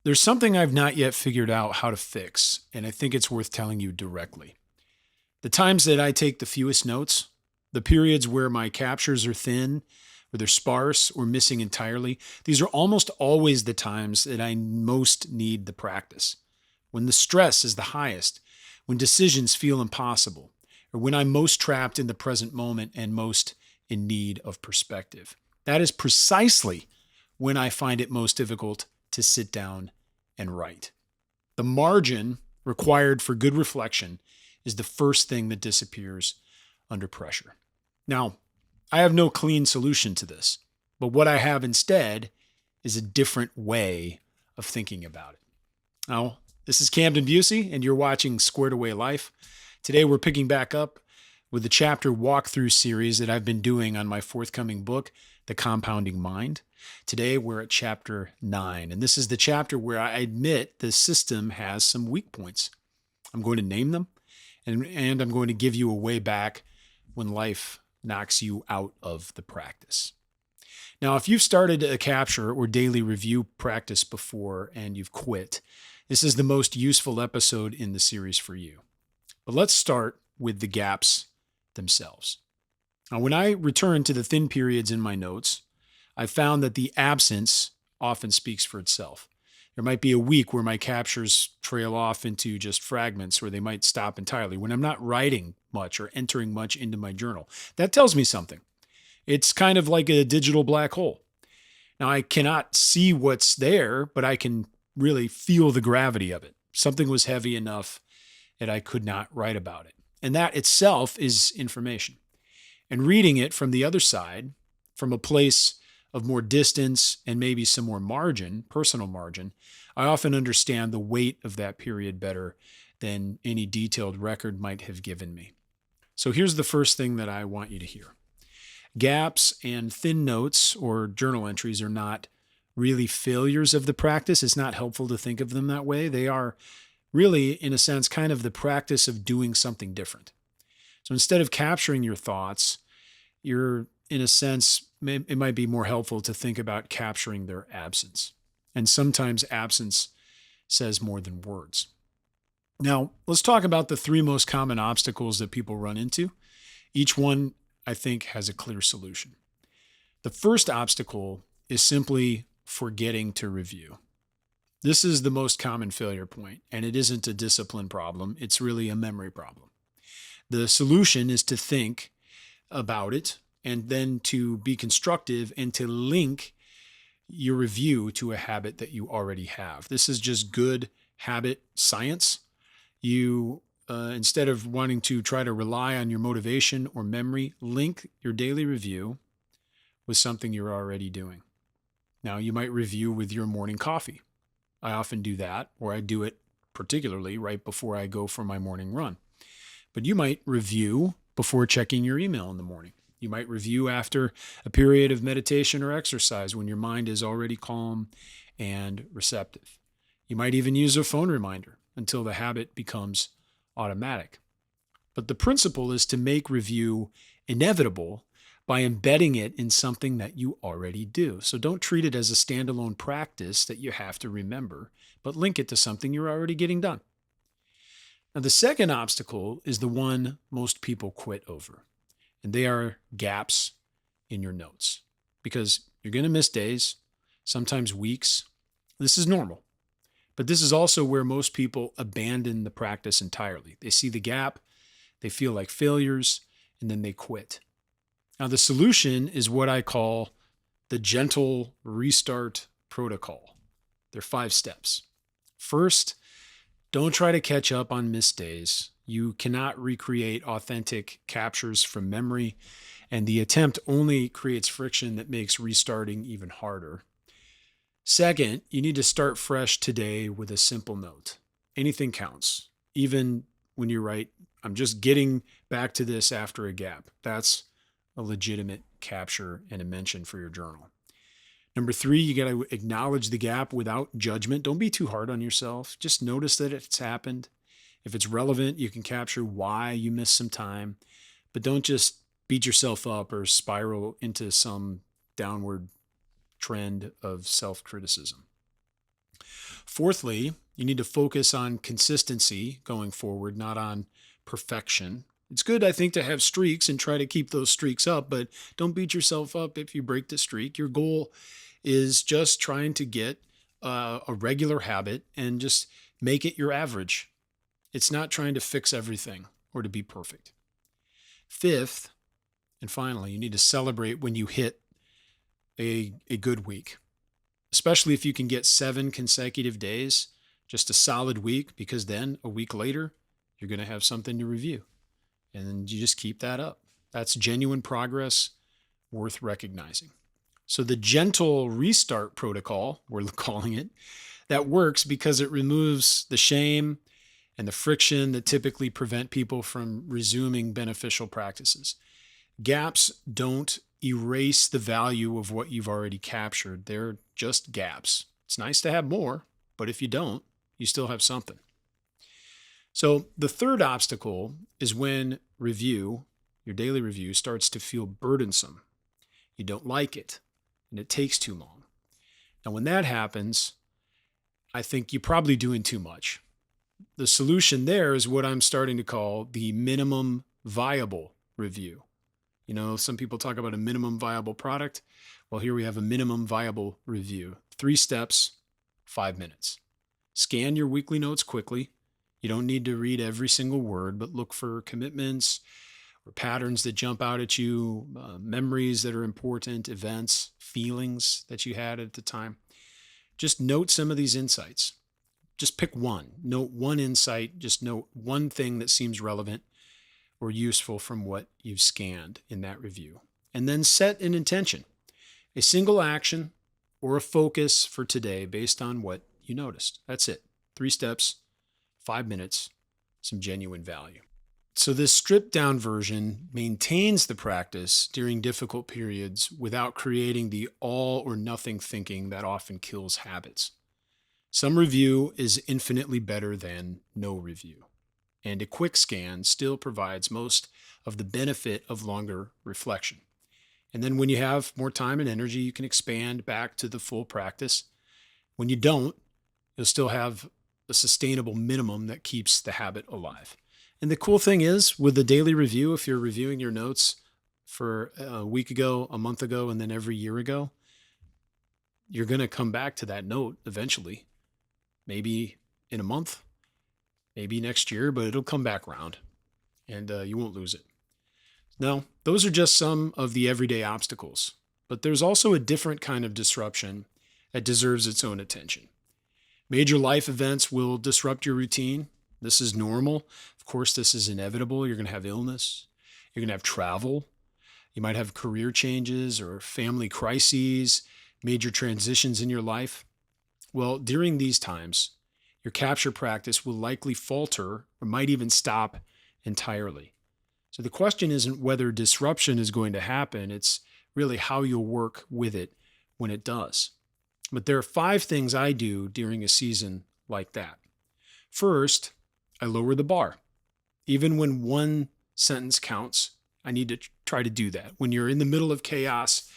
There's something I've not yet figured out how to fix, and I think it's worth telling you directly. The times that I take the fewest notes, the periods where my captures are thin, or they're sparse, or missing entirely, these are almost always the times that I most need the practice. When the stress is the highest, when decisions feel impossible, or when I'm most trapped in the present moment and most in need of perspective. That is precisely when I find it most difficult to sit down and write. The margin required for good reflection is the first thing that disappears under pressure. Now, I have no clean solution to this, but what I have instead is a different way of thinking about it. Now, this is Camden Busey, and you're watching Squared Away Life. Today, we're picking back up with the chapter walkthrough series that I've been doing on my forthcoming book, The Compounding Mind. Today, we're at chapter 9, and this is the chapter where I admit the system has some weak points. I'm going to name them, and I'm going to give you a way back when life knocks you out of the practice. Now, if you've started a capture or daily review practice before and you've quit, this is the most useful episode in the series for you. But let's start with the gaps themselves. Now, when I return to the thin periods in my notes, I found that the absence often speaks for itself. There might be a week where my captures trail off into just fragments, or they might stop entirely when I'm not writing much or entering much into my journal. That tells me something. It's kind of like a digital black hole. Now, I cannot see what's there, but I can really feel the gravity of it. Something was heavy enough that I could not write about it. And that itself is information. And reading it from the other side, from a place of more distance and maybe some more margin, personal margin, I often understand the weight of that period better than any detailed record might have given me. So here's the first thing that I want you to hear. Gaps and thin notes or journal entries are not really failures of the practice. It's not helpful to think of them that way. They are really, in a sense, kind of the practice of doing something different. So instead of capturing your thoughts, you're, in a sense, it might be more helpful to think about capturing their absence. And sometimes absence says more than words. Now, let's talk about the three most common obstacles that people run into. Each one, I think, has a clear solution. The first obstacle is simply forgetting to review. This is the most common failure point, and it isn't a discipline problem. It's really a memory problem. The solution is to think about it and then to be constructive and to link your review to a habit that you already have. This is just good habit science. You, instead of wanting to try to rely on your motivation or memory, link your daily review with something you're already doing. Now, you might review with your morning coffee. I often do that, or I do it particularly right before I go for my morning run. But you might review before checking your email in the morning. You might review after a period of meditation or exercise when your mind is already calm and receptive. You might even use a phone reminder until the habit becomes automatic. But the principle is to make review inevitable by embedding it in something that you already do. So don't treat it as a standalone practice that you have to remember, but link it to something you're already getting done. Now, the second obstacle is the one most people quit over, and they are gaps in your notes, because you're going to miss days, sometimes weeks. This is normal, but this is also where most people abandon the practice entirely. They see the gap, they feel like failures, and then they quit. Now, the solution is what I call the gentle restart protocol. There are 5 steps. First, don't try to catch up on missed days. You cannot recreate authentic captures from memory, and the attempt only creates friction that makes restarting even harder. Second, you need to start fresh today with a simple note. Anything counts, even when you write, I'm just getting back to this after a gap. That's a legitimate capture and a mention for your journal. Number 3, you got to acknowledge the gap without judgment. Don't be too hard on yourself. Just notice that it's happened. If it's relevant, you can capture why you missed some time, but don't just beat yourself up or spiral into some downward trend of self-criticism. Fourthly, you need to focus on consistency going forward, not on perfection. It's good, I think, to have streaks and try to keep those streaks up, but don't beat yourself up if you break the streak. Your goal is just trying to get a regular habit and just make it your average. It's not trying to fix everything or to be perfect. Fifth, and finally, you need to celebrate when you hit a good week, especially if you can get 7 consecutive days, just a solid week, because then a week later, you're going to have something to review. And you just keep that up. That's genuine progress worth recognizing. So the gentle restart protocol, we're calling it, that works because it removes the shame and the friction that typically prevent people from resuming beneficial practices. Gaps don't erase the value of what you've already captured. They're just gaps. It's nice to have more, but if you don't, you still have something. So the third obstacle is when review, your daily review, starts to feel burdensome. You don't like it, and it takes too long. Now, when that happens, I think you're probably doing too much. The solution there is what I'm starting to call the minimum viable review. You know, some people talk about a minimum viable product. Well, here we have a minimum viable review. 3 steps, 5 minutes. Scan your weekly notes quickly. You don't need to read every single word, but look for commitments or patterns that jump out at you, memories that are important, events, feelings that you had at the time. Just note some of these insights. Just pick one. Note one insight. Just note one thing that seems relevant or useful from what you've scanned in that review. And then set an intention, a single action or a focus for today based on what you noticed. That's it. 3 steps, 5 minutes, some genuine value. So this stripped down version maintains the practice during difficult periods without creating the all or nothing thinking that often kills habits. Some review is infinitely better than no review, and a quick scan still provides most of the benefit of longer reflection. And then when you have more time and energy, you can expand back to the full practice. When you don't, you'll still have a sustainable minimum that keeps the habit alive. And the cool thing is, with the daily review, if you're reviewing your notes for a week ago, a month ago, and then every year ago, you're going to come back to that note eventually. Maybe in a month, maybe next year, but it'll come back around and you won't lose it. Now, those are just some of the everyday obstacles, but there's also a different kind of disruption that deserves its own attention. Major life events will disrupt your routine. This is normal. Of course, this is inevitable. You're going to have illness. You're going to have travel. You might have career changes or family crises, major transitions in your life. Well, during these times, your capture practice will likely falter or might even stop entirely. So the question isn't whether disruption is going to happen. It's really how you'll work with it when it does. But there are 5 things I do during a season like that. First, I lower the bar. Even when one sentence counts, I need to try to do that. When you're in the middle of chaos,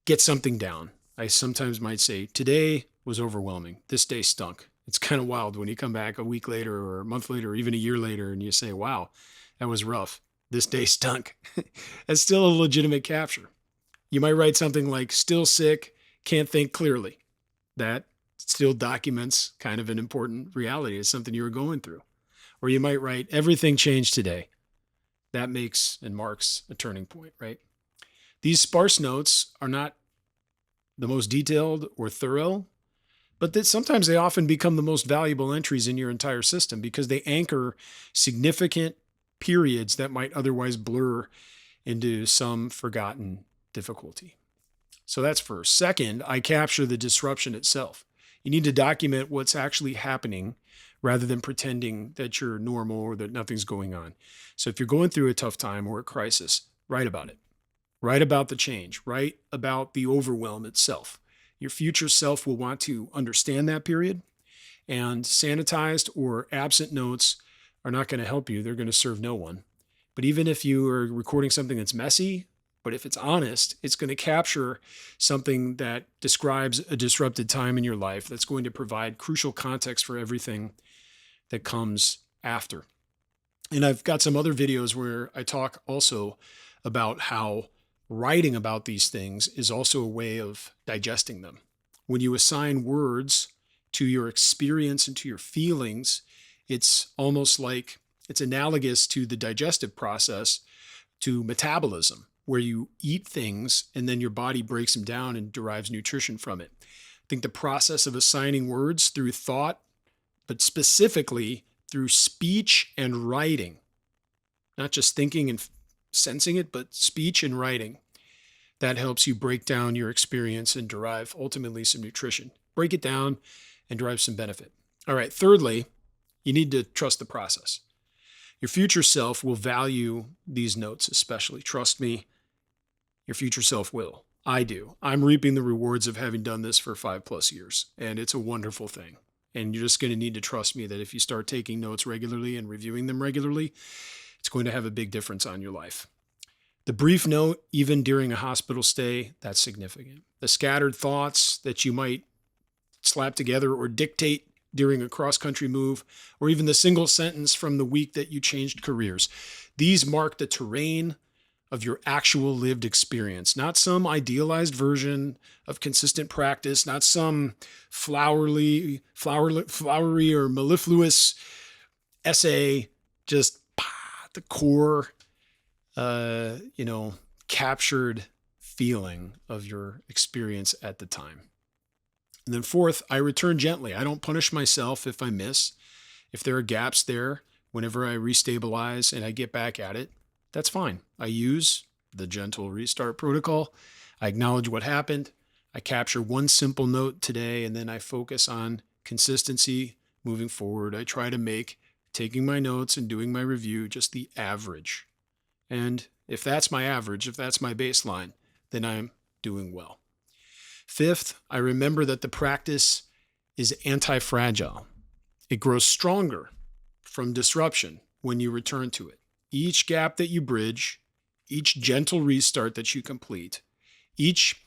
get something down. I sometimes might say, today was overwhelming. This day stunk. It's kind of wild when you come back a week later or a month later or even a year later and you say, wow, that was rough. This day stunk. That's still a legitimate capture. You might write something like, still sick, can't think clearly. That still documents kind of an important reality. It's something you were going through. Or you might write, everything changed today. That makes and marks a turning point, right? These sparse notes are not the most detailed or thorough, but that sometimes they often become the most valuable entries in your entire system because they anchor significant periods that might otherwise blur into some forgotten difficulty. So that's first. Second, I capture the disruption itself. You need to document what's actually happening rather than pretending that you're normal or that nothing's going on. So if you're going through a tough time or a crisis, write about it. Write about the change. Write about the overwhelm itself. Your future self will want to understand that period, and sanitized or absent notes are not going to help you. They're going to serve no one. But even if you are recording something that's messy, But if it's honest, it's going to capture something that describes a disrupted time in your life that's going to provide crucial context for everything that comes after. And I've got some other videos where I talk also about how writing about these things is also a way of digesting them. When you assign words to your experience and to your feelings, it's almost like it's analogous to the digestive process, to metabolism, where you eat things and then your body breaks them down and derives nutrition from it. I think the process of assigning words through thought, but specifically through speech and writing, not just thinking and sensing it, but speech and writing, that helps you break down your experience and derive ultimately some nutrition. Break it down and derive some benefit. All right, thirdly, you need to trust the process. Your future self will value these notes especially. Trust me, your future self will. I do. I'm reaping the rewards of having done this for 5+ years, and it's a wonderful thing. And you're just going to need to trust me that if you start taking notes regularly and reviewing them regularly, it's going to have a big difference on your life. The brief note, even during a hospital stay, that's significant. The scattered thoughts that you might slap together or dictate during a cross-country move, or even the single sentence from the week that you changed careers. These mark the terrain of your actual lived experience, not some idealized version of consistent practice, not some flowery or mellifluous essay, just the core, captured feeling of your experience at the time. And then fourth, I return gently. I don't punish myself if I miss. If there are gaps there, whenever I restabilize and I get back at it, that's fine. I use the gentle restart protocol. I acknowledge what happened. I capture one simple note today, and then I focus on consistency moving forward. I try to make taking my notes and doing my review just the average. And if that's my average, if that's my baseline, then I'm doing well. Fifth, I remember that the practice is antifragile. It grows stronger from disruption when you return to it. Each gap that you bridge, each gentle restart that you complete, each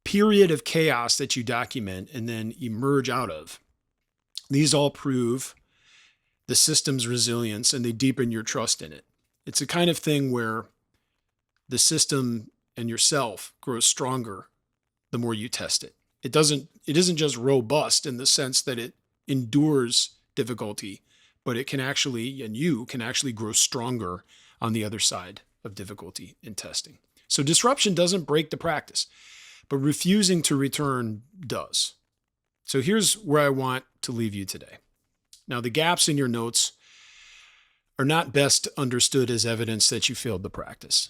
period of chaos that you document and then emerge out of, these all prove the system's resilience and they deepen your trust in it. It's the kind of thing where the system and yourself grows stronger the more you test it. It isn't just robust in the sense that it endures difficulty, but it can actually, and you can actually grow stronger on the other side of difficulty in testing. So disruption doesn't break the practice, but refusing to return does. So here's where I want to leave you today. Now, the gaps in your notes are not best understood as evidence that you failed the practice.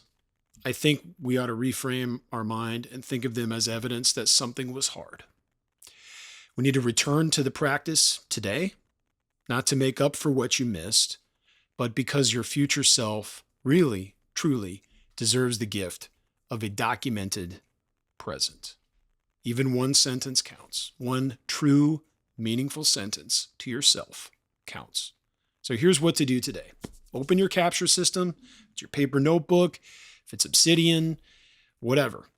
I think we ought to reframe our mind and think of them as evidence that something was hard. We need to return to the practice today, not to make up for what you missed, but because your future self really, truly deserves the gift of a documented present. Even one sentence counts. One true, meaningful sentence to yourself counts. So here's what to do today. Open your capture system. It's your paper notebook. If it's Obsidian, whatever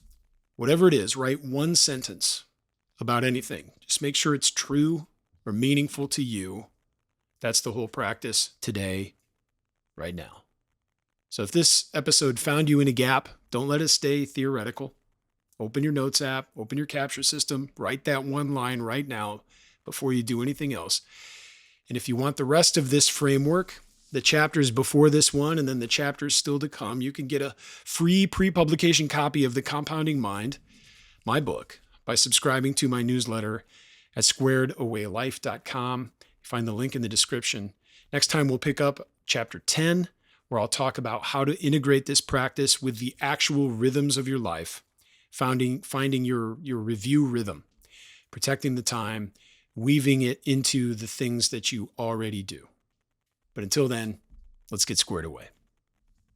it is, write one sentence about anything. Just make sure it's true or meaningful to you. That's the whole practice today, right now. So if this episode found you in a gap, don't let it stay theoretical. Open your notes app, open your capture system, write that one line right now before you do anything else. And if you want the rest of this framework, the chapters before this one and then the chapters still to come, you can get a free pre-publication copy of The Compounding Mind, my book, by subscribing to my newsletter at squaredawaylife.com. Find the link in the description. Next time we'll pick up chapter 10, where I'll talk about how to integrate this practice with the actual rhythms of your life, finding your review rhythm, protecting the time, weaving it into the things that you already do. But until then, let's get squared away.